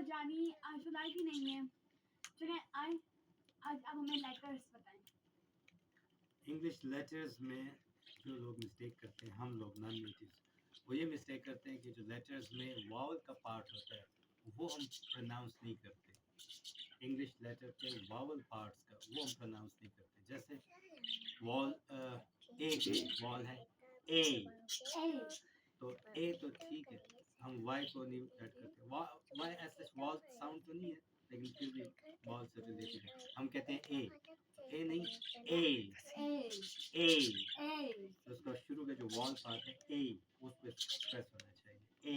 जानी शुनाई भी नहीं है। चलिए आए आज अब हमें लेटर्स बताएं। इंग्लिश लेटर्स में जो लोग मिस्टेक करते हैं, हम लोग नॉन नेटिव्स, वो ये मिस्टेक करते हैं कि जो लेटर्स में वावल का पार्ट होता है वो हम प्रोनाउंस नहीं करते। इंग्लिश लेटर के वावल पार्ट्स का वो हम प्रोनाउंस नहीं करते। जैसे वॉल ए वॉल है ए, तो ए तो ठीक है, हम वाई को नहीं ऐड करते। वाई ऐसा वॉल साउंड तो नहीं है, लेकिन फिर भी वॉल से रिलेटेड है, हम कहते हैं ए नहीं ए। तो उसका शुरू का जो वॉल पार्ट है ए, उस पर स्ट्रेस होना चाहिए ए।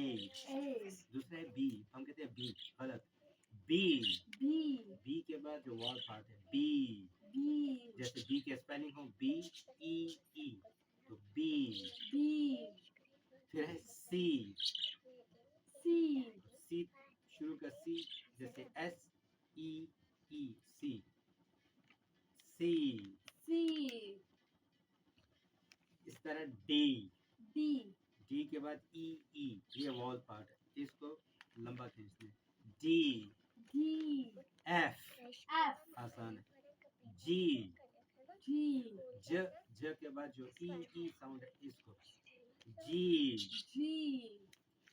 दूसरा है बी, हम कहते हैं बी, गलत। बी के बाद जो वॉल पार्ट है बी, जैसे बी के स्पेलिंग हो बी ई ई, तो बी। फिर है सी, सी शुरू का सी, जैसे एस ई ई सी, सी। इस तरह डी के बाद ई ई, ये वॉल पार्ट है, इसको लंबा खींचते हैं। डी एफ आसान है। जी ज के बाद जो ई साउंड है इसको जी।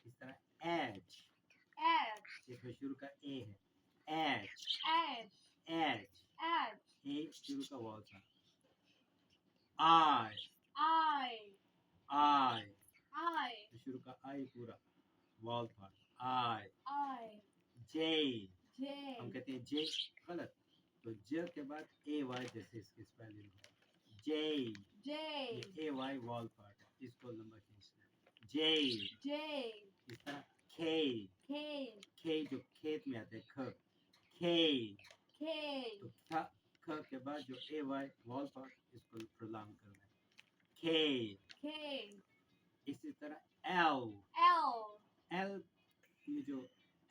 इस तरह एच, इसमें शुरू का ए है एच ए शुरू का वॉल था। आई शुरू का आई पूरा वॉल था आई। जे हम कहते हैं जे, गलत। तो ज के बाद ए वाई, जैसे इसकी स्पेलिंग है जे, ए वाई वॉल पार्ट है, इसको लंबा खींचना है जे। इस तरह खे जो खेत में आता है ख, तो ख के बाद जो ए वाई वॉल पार्ट, इसको प्रोलांग करना है खे। इसी तरह एल, ये जो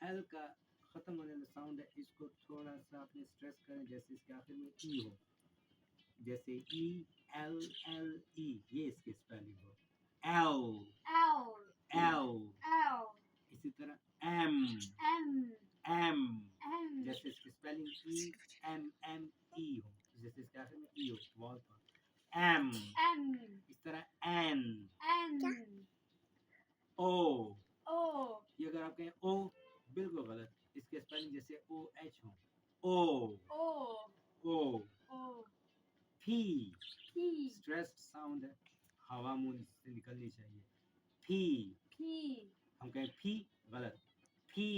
एल का खत्म होने वाला साउंड है, इसको थोड़ा सा आपने स्ट्रेस करें, जैसे इसके आखिर में ई हो, जैसे ई एल एल ई, ये इसकी स्पेलिंग हो एल। इसी तरह एम जैसे इसकी spelling E M M E हो, जैसे इसके आखिर में ई हो, वॉल पर एम। इस तरह एन ओ, ये अगर आप कहें ओ, बिल्कुल गलत, इसके स्पेलिंग जैसे ओ एच हो ओ। फी स्ट्रेस्ड साउंड है, हवा मुंह से निकलनी चाहिए। फी हम कहें फी, गलत। फी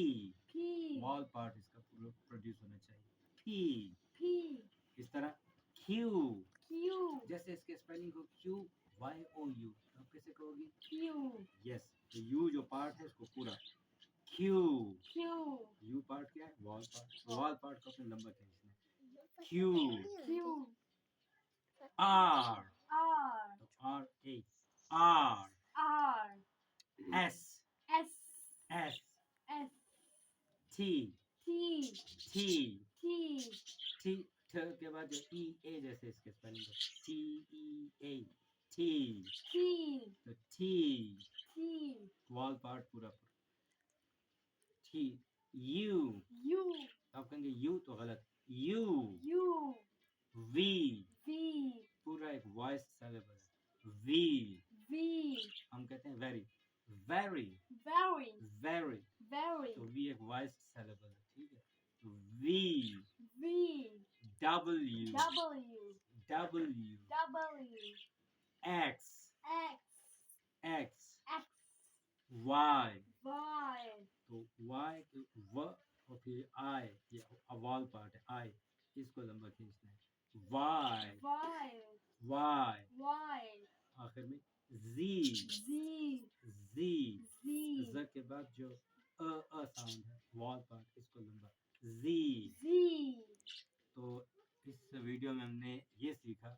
वॉल पार्ट इसका पूरा प्रोड्यूस होना चाहिए। फी इस तरह क्यू, जैसे इसके स्पेलिंग को क्यू वाई ओ यू, तो आप कैसे कहोगे क्यू? यस, तो यू जो पार्ट है इसको पूरा क्यू। यू पार्ट क्या है? Wall part. वॉल पार्ट को अपने लंबा खींचना है क्यू। आर, तो R A R. S T ठ के बाद जो ई ए, जैसे इसके स्पेलिंग को टी ई ए टी, तो टी वॉल पार्ट पूरा पूरा टी। यू आप कहेंगे यू, तो गलत। यू वी पूरा एक वॉइस सिलेबल है। वी हम कहते हैं वेरी तो वी एक वॉइस सिलेबल है, ठीक है। तो वी डब्ल्यू एक्स वाई, तो वाई व और फिर आई, ये वॉल पार्ट है आई, इसको लंबा खींचना है वाई। आखिर में जी ज के बाद जो अ साउंड है, वॉल पार्ट, इसको लंबा जी। तो इस वीडियो में हमने ये सीखा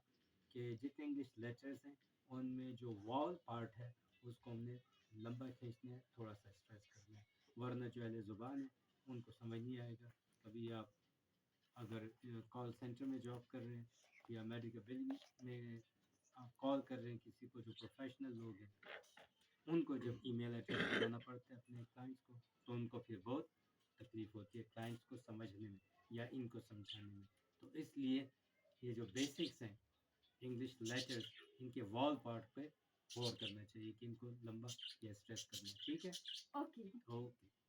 कि जितने इंग्लिश लेटर्स हैं उनमें जो वॉल पार्ट है उसको हमने लंबा खींचना है, थोड़ा सा स्ट्रेस करना है, वरना जो अहले ज़ुबान है उनको समझ नहीं आएगा। कभी आप अगर कॉल सेंटर में जॉब कर रहे हैं या मेडिकल बिल में आप कॉल कर रहे हैं किसी को, जो प्रोफेशनल लोग हैं, उनको जब ईमेल एड्रेस बनाना पड़ता है अपने क्लाइंट्स को, तो उनको फिर बहुत तकलीफ होती है क्लाइंट्स को समझने में या इनको समझाने में। तो इसलिए ये जो बेसिक्स हैं इंग्लिश लेटर्स, इनके वॉल पार्ट पे गौर करना चाहिए कि इनको लंबा या स्ट्रेस करना है। ठीक है, ओके। ओके।